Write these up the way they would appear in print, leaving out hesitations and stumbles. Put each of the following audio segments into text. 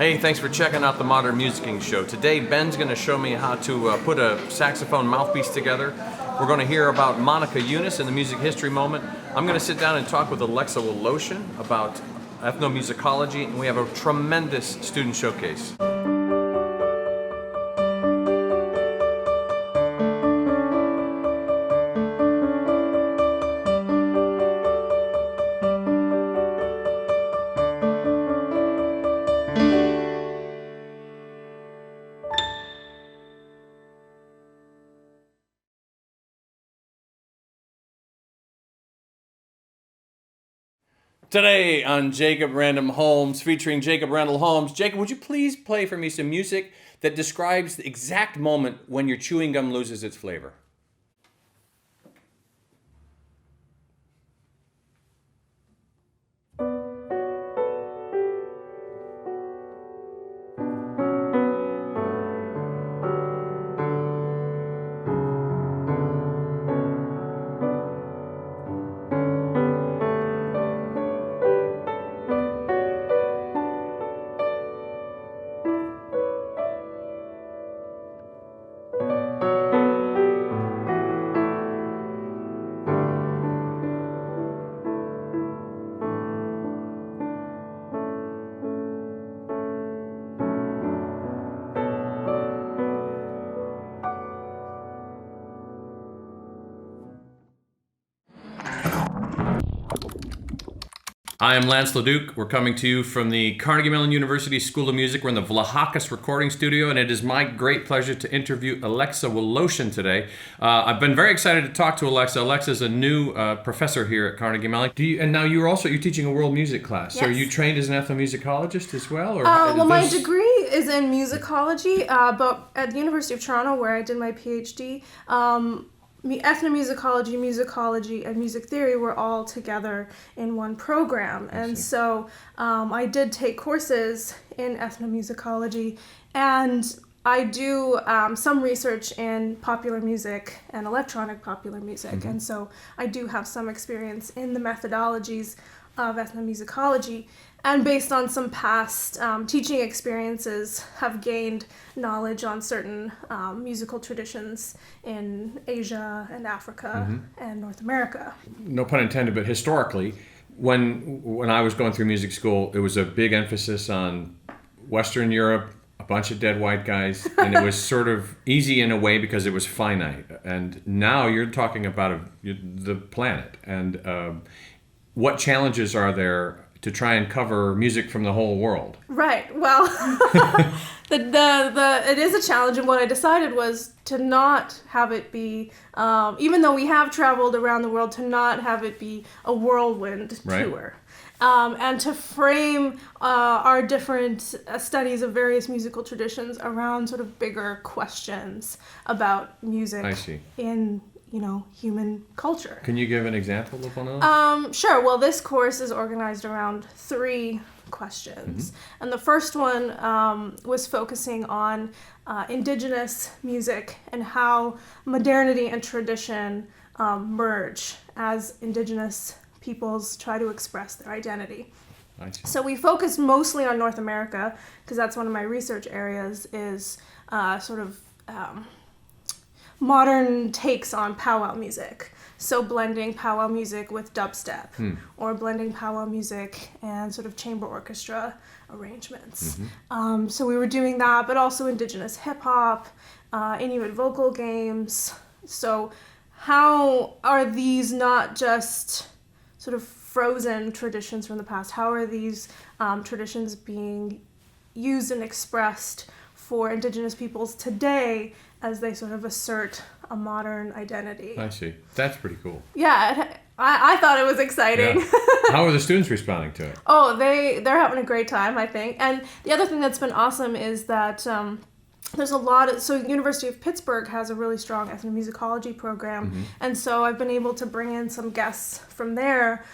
Hey, thanks for checking out the Modern Musicking Show. Today, Ben's going to show me how to put a saxophone mouthpiece together. We're going to hear about Monica Eunice in the music history moment. I'm going to sit down and talk with Alexa Woloshin about ethnomusicology, and we have a tremendous student showcase. Today on Jacob Random Holmes, featuring Jacob Randall Holmes. Jacob, would you please play for me some music that describes the exact moment when your chewing gum loses its flavor? I am Lance LeDuc. We're coming to you from the Carnegie Mellon University School of Music. We're in the Vlahakis recording studio, and it is my great pleasure to interview Alexa Woloshin today. I've been very excited to talk to Alexa. Alexa is a new professor here at Carnegie Mellon. And now you're teaching a world music class. Yes. So are you trained as an ethnomusicologist as well? Or well, my degree is in musicology, but at the University of Toronto, where I did my PhD, ethnomusicology, musicology, and music theory were all together in one program. And so I did take courses in ethnomusicology, and I do some research in popular music and electronic popular music. Mm-hmm. And so I do have some experience in the methodologies of ethnomusicology, and based on some past teaching experiences, have gained knowledge on certain musical traditions in Asia and Africa and North America. No pun intended, but historically, when I was going through music school, it was a big emphasis on Western Europe, a bunch of dead white guys, and it was sort of easy in a way because it was finite. And now you're talking about the planet. And what challenges are there to try and cover music from the whole world? Right. Well, it is a challenge, and what I decided was to not have it be, even though we have traveled around the world, to not have it be a whirlwind tour. And to frame our different studies of various musical traditions around sort of bigger questions about music in human culture. Can you give an example of one of those? Sure. Well, this course is organized around 3 questions. Mm-hmm. And the first one was focusing on indigenous music and how modernity and tradition merge as indigenous peoples try to express their identity. So we focused mostly on North America, because that's one of my research areas, is modern takes on powwow music. So blending powwow music with dubstep, or blending powwow music and sort of chamber orchestra arrangements. Mm-hmm. So we were doing that, but also indigenous hip hop, Inuit vocal games. So how are these not just sort of frozen traditions from the past? How are these traditions being used and expressed for indigenous peoples today as they sort of assert a modern identity? I see. That's pretty cool. Yeah, I thought it was exciting. Yeah. How are the students responding to it? Oh, they're having a great time, I think. And the other thing that's been awesome is that there's a lot of, so University of Pittsburgh has a really strong ethnomusicology program, and so I've been able to bring in some guests from there,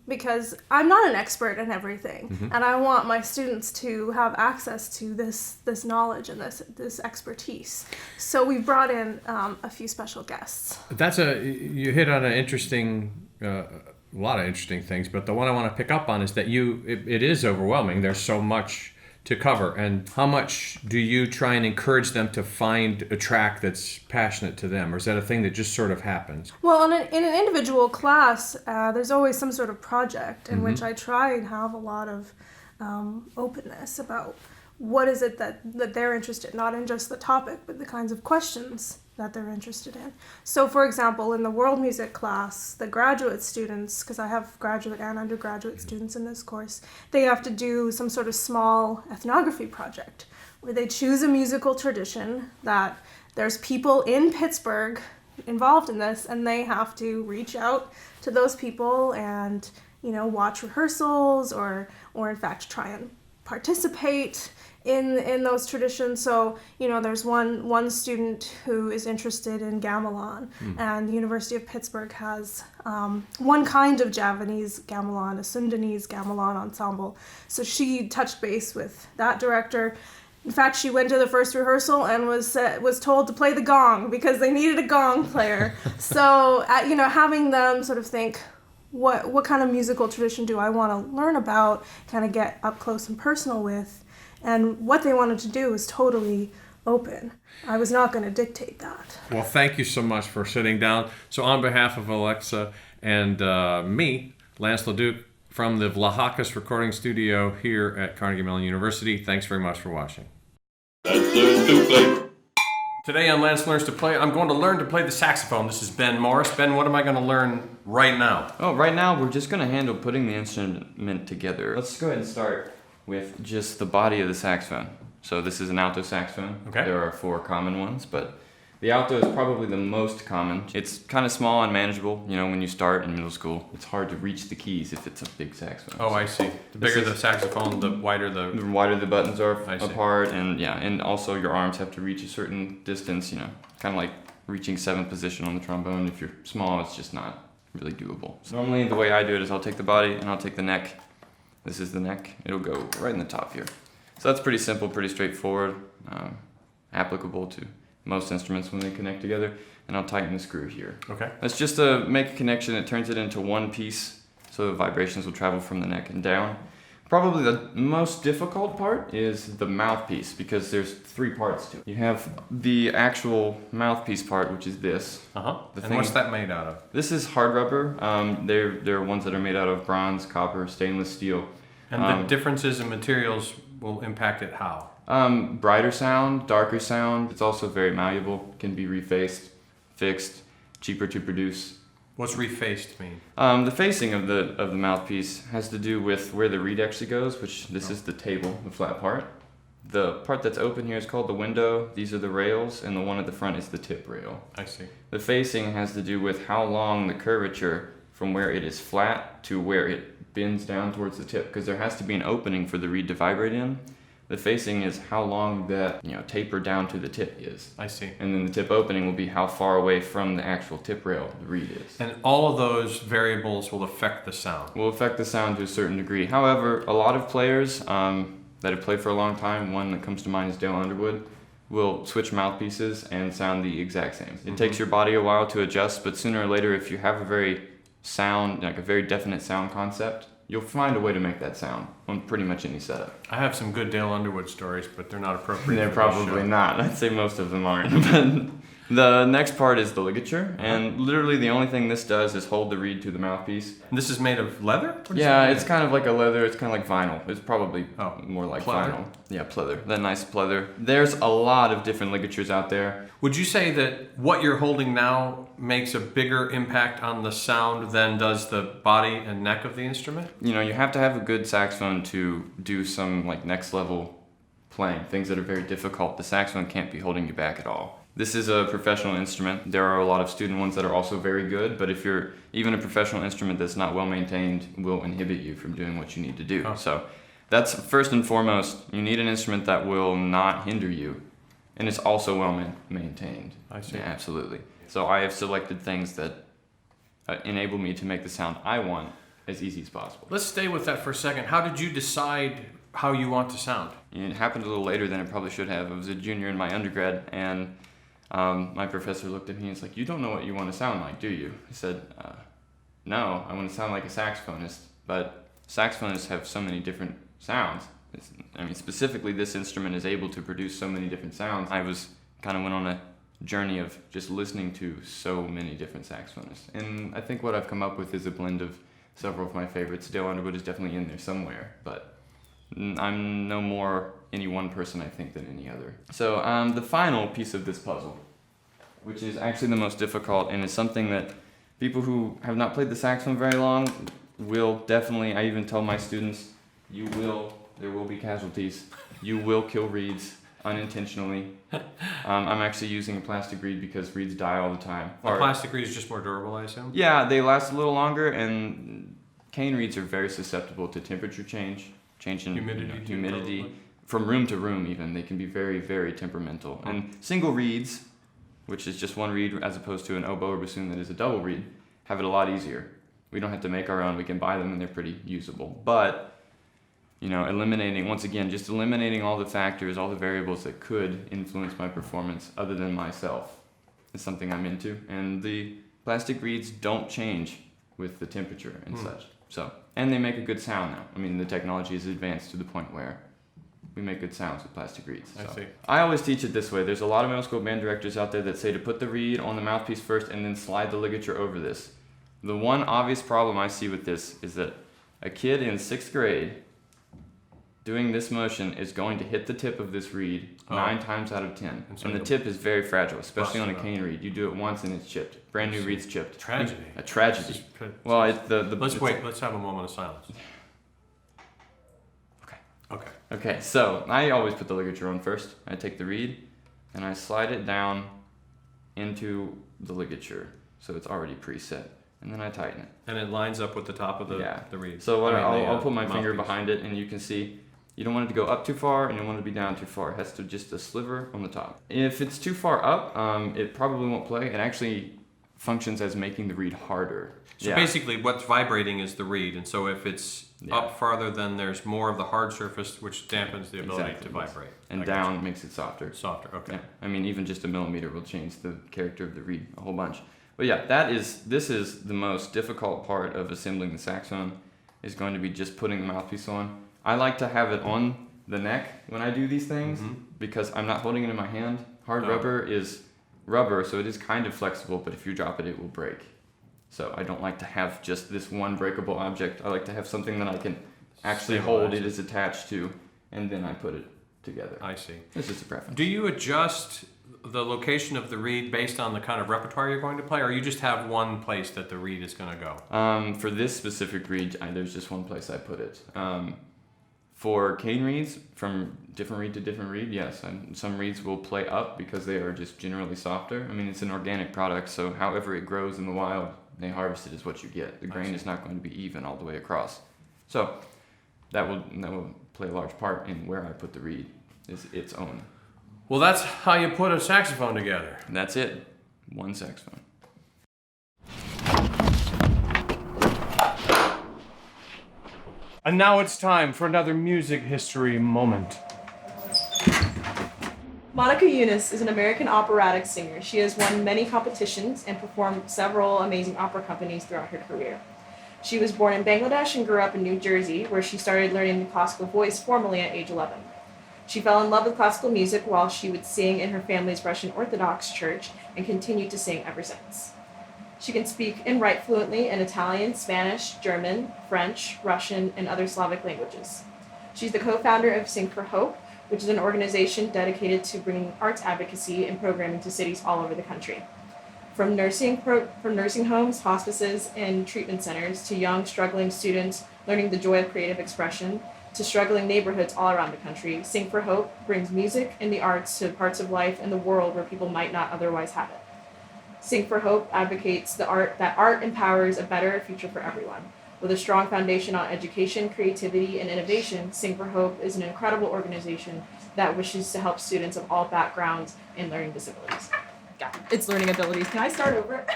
because I'm not an expert in everything, and I want my students to have access to this knowledge and this expertise. So we've brought in a few special guests. You hit on an interesting, a lot of interesting things, but the one I want to pick up on is that it is overwhelming. There's so much to cover, and how much do you try and encourage them to find a track that's passionate to them, or is that a thing that just sort of happens? Well, in an individual class, there's always some sort of project in which I try and have a lot of openness about what is it that they're interested in, not in just the topic, but the kinds of questions that they're interested in. So, for example, in the world music class, the graduate students, because I have graduate and undergraduate students in this course, they have to do some sort of small ethnography project where they choose a musical tradition that there's people in Pittsburgh involved in this, and they have to reach out to those people and, watch rehearsals or in fact try and participate in those traditions. So, there's one student who is interested in gamelan, and the University of Pittsburgh has one kind of Javanese gamelan, a Sundanese gamelan ensemble. So she touched base with that director. In fact, she went to the first rehearsal and was told to play the gong because they needed a gong player. So, having them sort of think, what kind of musical tradition do I want to learn about, kind of get up close and personal with, and what they wanted to do was totally open. I was not going to dictate that. Well, thank you so much for sitting down. So on behalf of Alexa and me, Lance LeDuc, from the Vlahakis recording studio here at Carnegie Mellon University, thanks very much for watching. Today on Lance Learns to Play, I'm going to learn to play the saxophone. This is Ben Morris. Ben, what am I going to learn right now? Oh, right now we're just going to handle putting the instrument together. Let's go ahead and start with just the body of the saxophone. So this is an alto saxophone. Okay. There are 4 common ones, but the alto is probably the most common. It's kind of small and manageable. When you start in middle school, it's hard to reach the keys if it's a big saxophone. Oh, I see. The bigger the saxophone, the wider The wider the buttons are I see. apart, and also your arms have to reach a certain distance, kind of like reaching 7th position on the trombone. If you're small, it's just not really doable. So normally the way I do it is I'll take the body and I'll take the neck. This is the neck. It'll go right in the top here. So that's pretty simple, pretty straightforward, applicable to most instruments when they connect together. And I'll tighten the screw here. Okay. That's just to make a connection. It turns it into one piece, so the vibrations will travel from the neck and down. Probably the most difficult part is the mouthpiece, because there's 3 parts to it. You have the actual mouthpiece part, which is this. And what's that made out of? This is hard rubber. There are ones that are made out of bronze, copper, stainless steel. And the differences in materials will impact it how? Brighter sound, darker sound. It's also very malleable, can be refaced, fixed, cheaper to produce. What's refaced mean? The facing of the mouthpiece has to do with where the reed actually goes, which this is the table, the flat part. The part that's open here is called the window. These are the rails, and the one at the front is the tip rail. I see. The facing has to do with how long the curvature from where it is flat to where it bends down towards the tip, because there has to be an opening for the reed to vibrate in. The facing is how long that taper down to the tip is. I see. And then the tip opening will be how far away from the actual tip rail the reed is. And all of those variables will affect the sound. Will affect the sound to a certain degree. However, a lot of players that have played for a long time, one that comes to mind is Dale Underwood, will switch mouthpieces and sound the exact same. It takes your body a while to adjust, but sooner or later, if you have a very definite sound concept, you'll find a way to make that sound on pretty much any setup. I have some good Dale Underwood stories, but they're not appropriate. They're for this probably show. not. I'd say most of them aren't. But the next part is the ligature, and literally the only thing this does is hold the reed to the mouthpiece. And this is made of leather? Yeah, it's kind of like a leather. It's kind of like vinyl. It's probably more like pleather? vinyl. Yeah, pleather. That nice pleather. There's a lot of different ligatures out there. Would you say that what you're holding now makes a bigger impact on the sound than does the body and neck of the instrument? You have to have a good saxophone to do some next level playing, things that are very difficult. The saxophone can't be holding you back at all. This is a professional instrument. There are a lot of student ones that are also very good, but if you're even a professional instrument that's not well maintained, will inhibit you from doing what you need to do. Oh. So that's first and foremost. You need an instrument that will not hinder you, and it's also well maintained. I see. Yeah, absolutely. So I have selected things that enable me to make the sound I want as easy as possible. Let's stay with that for a second. How did you decide how you want to sound? It happened a little later than it probably should have. I was a junior in my undergrad, and my professor looked at me and was like, "You don't know what you want to sound like, do you?" I said, "No, I want to sound like a saxophonist, but saxophonists have so many different sounds. I mean, specifically, this instrument is able to produce so many different sounds. I went on a journey of just listening to so many different saxophonists. And I think what I've come up with is a blend of several of my favorites. Dale Underwood is definitely in there somewhere, but I'm no more any one person, I think, than any other. So the final piece of this puzzle, which is actually the most difficult and is something that people who have not played the saxophone very long will definitely, I even tell my students, there will be casualties. You will kill reeds unintentionally. I'm actually using a plastic reed because reeds die all the time. A plastic reed is just more durable, I assume? Yeah, they last a little longer, and cane reeds are very susceptible to temperature change in humidity. From room to room even, they can be very, very temperamental. And single reeds, which is just one reed as opposed to an oboe or bassoon that is a double reed, have it a lot easier. We don't have to make our own, we can buy them and they're pretty usable. But, eliminating all the factors, all the variables that could influence my performance other than myself is something I'm into. And the plastic reeds don't change with the temperature and such. So, and they make a good sound now. I mean, the technology is advanced to the point where we make good sounds with plastic reeds. So. I see. I always teach it this way. There's a lot of middle school band directors out there that say to put the reed on the mouthpiece first and then slide the ligature over this. The one obvious problem I see with this is that a kid in 6th grade doing this motion is going to hit the tip of this reed 9 times out of 10. And the tip is very fragile, especially on a cane reed. You do it once and it's chipped. Brand new reed's chipped. Tragedy. A tragedy. Well, Let's have a moment of silence. Okay, so I always put the ligature on first. I take the reed and I slide it down into the ligature, so it's already preset. And then I tighten it. And it lines up with the top of the reed. So I'll put my finger behind it, and you can see you don't want it to go up too far, and you don't want it to be down too far. It has to just a sliver on the top. If it's too far up, it probably won't play. It actually functions as making the reed harder. So basically what's vibrating is the reed, and so if it's up farther, then there's more of the hard surface, which dampens the ability to vibrate. And down makes it softer. Softer, okay. Yeah. I mean, even just a millimeter will change the character of the reed a whole bunch. But yeah, this is the most difficult part of assembling the saxophone, is going to be just putting the mouthpiece on. I like to have it on the neck when I do these things because I'm not holding it in my hand. Hard rubber is rubber, so it is kind of flexible, but if you drop it, it will break. So I don't like to have just this one breakable object. I like to have something that I can actually hold. It is attached to, and then I put it together. I see. It's just a preference. Do you adjust the location of the reed based on the kind of repertoire you're going to play, or you just have one place that the reed is going to go? For this specific reed, there's just one place I put it. For cane reeds, from different reed to different reed, yes. Some reeds will play up because they are just generally softer. I mean, it's an organic product, so however it grows in the wild, they harvest it is what you get. The grain is not going to be even all the way across. So that will play a large part in where I put the reed, is its own. Well, that's how you put a saxophone together. And that's it. One saxophone. And now it's time for another music history moment. Monica Yunus is an American operatic singer. She has won many competitions and performed several amazing opera companies throughout her career. She was born in Bangladesh and grew up in New Jersey, where she started learning the classical voice formally at age 11. She fell in love with classical music while she would sing in her family's Russian Orthodox church and continued to sing ever since. She can speak and write fluently in Italian, Spanish, German, French, Russian, and other Slavic languages. She's the co-founder of Sing for Hope, which is an organization dedicated to bringing arts advocacy and programming to cities all over the country. From nursing homes, hospices, and treatment centers to young, struggling students learning the joy of creative expression, to struggling neighborhoods all around the country, Sing for Hope brings music and the arts to parts of life and the world where people might not otherwise have it. Sing for Hope advocates that art empowers a better future for everyone. With a strong foundation on education, creativity, and innovation, Sing for Hope is an incredible organization that wishes to help students of all backgrounds and learning disabilities. Yeah, it's learning abilities. Can I start over?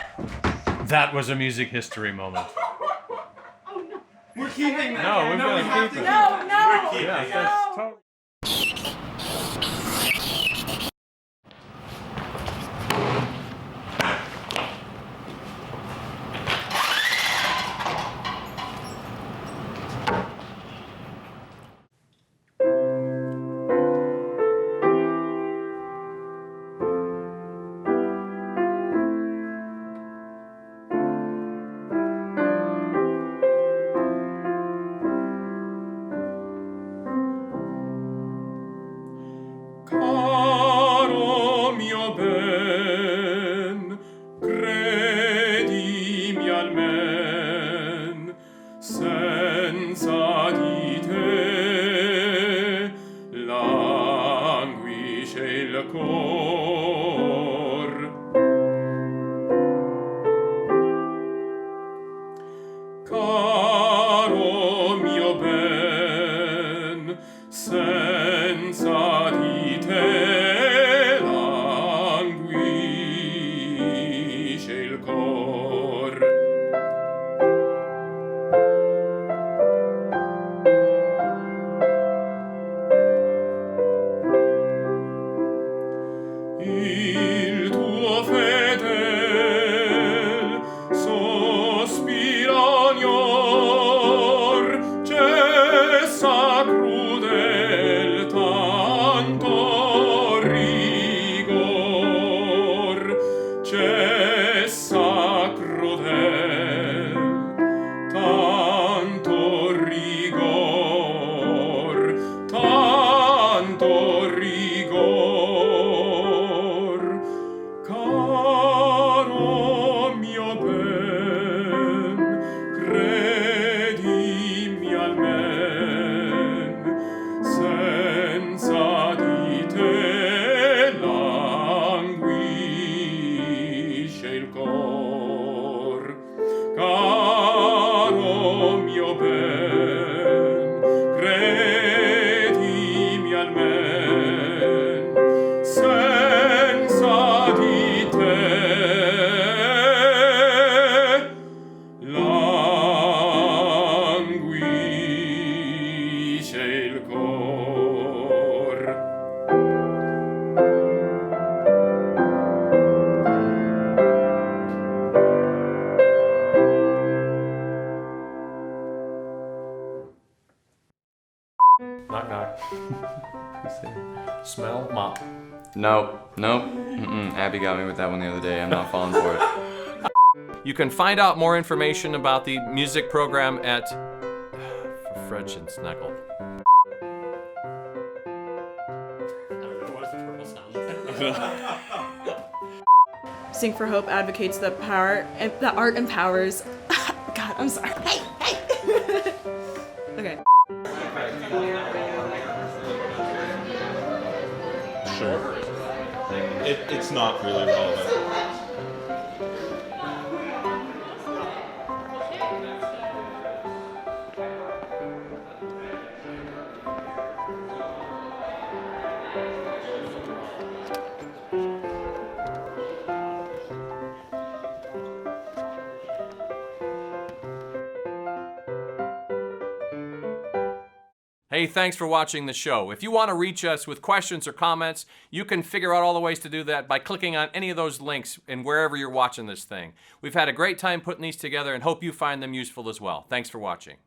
That was a music history moment. Oh no. We're keeping that. No, we've got to keep it. No. We're keeping Yeah, it. that's totally. Caro mio ben, credimi almen, senza di te languisce il cor. Caro mio ben, senza di te languisce il cor. Il tuo fedel sospiro ognor cessa crudel tanto rigor, cessa crudel tanto rigor, tanto rigor. Caro mio ben, credimi almen, senza di te languisce il cor. Caro mio ben, credimi almen, senza di te languisce il cor. Knock knock. Smell mop. Nope. Abby got me with that one the other day. I'm not falling for it. You can find out more information about the music program at for French and Snuggle. Sing for Hope advocates that art empowers. God, I'm sorry. Hey. Okay. Sure. It's not really relevant. Hey, thanks for watching the show. If you want to reach us with questions or comments, you can figure out all the ways to do that by clicking on any of those links in wherever you're watching this thing. We've had a great time putting these together and hope you find them useful as well. Thanks for watching.